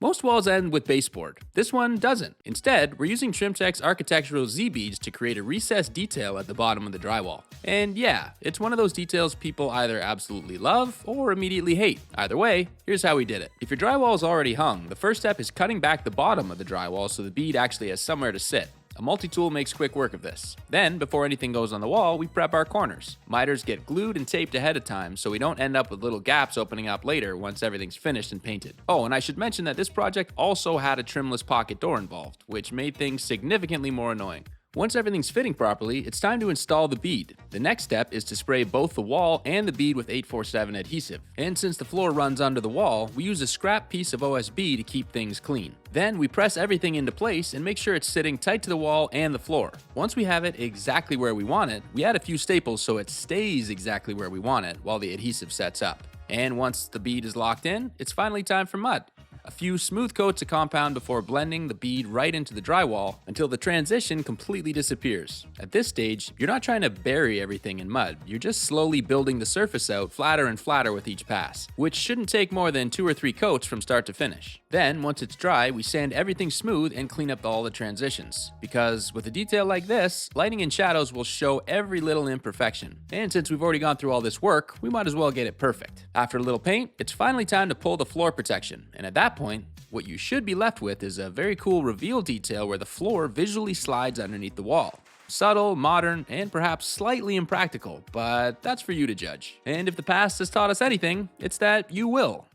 Most walls end with baseboard. This one doesn't. Instead, we're using Trimtech's architectural Z-beads to create a recessed detail at the bottom of the drywall. And yeah, it's one of those details people either absolutely love or immediately hate. Either way, here's how we did it. If your drywall is already hung, the first step is cutting back the bottom of the drywall so the bead actually has somewhere to sit. A multi-tool makes quick work of this. Then, before anything goes on the wall, we prep our corners. Miters get glued and taped ahead of time so we don't end up with little gaps opening up later once everything's finished and painted. Oh, and I should mention that this project also had a trimless pocket door involved, which made things significantly more annoying. Once everything's fitting properly, it's time to install the bead. The next step is to spray both the wall and the bead with 847 adhesive. And since the floor runs under the wall, we use a scrap piece of OSB to keep things clean. Then we press everything into place and make sure it's sitting tight to the wall and the floor. Once we have it exactly where we want it, we add a few staples so it stays exactly where we want it while the adhesive sets up. And once the bead is locked in, it's finally time for mud. A few smooth coats of compound before blending the bead right into the drywall until the transition completely disappears. At this stage, you're not trying to bury everything in mud, you're just slowly building the surface out flatter and flatter with each pass, which shouldn't take more than 2 or 3 coats from start to finish. Then, once it's dry, we sand everything smooth and clean up all the transitions. Because with a detail like this, lighting and shadows will show every little imperfection. And since we've already gone through all this work, we might as well get it perfect. After a little paint, it's finally time to pull the floor protection, and at that point, what you should be left with is a very cool reveal detail where the floor visually slides underneath the wall. Subtle, modern, and perhaps slightly impractical, but that's for you to judge. And if the past has taught us anything, it's that you will.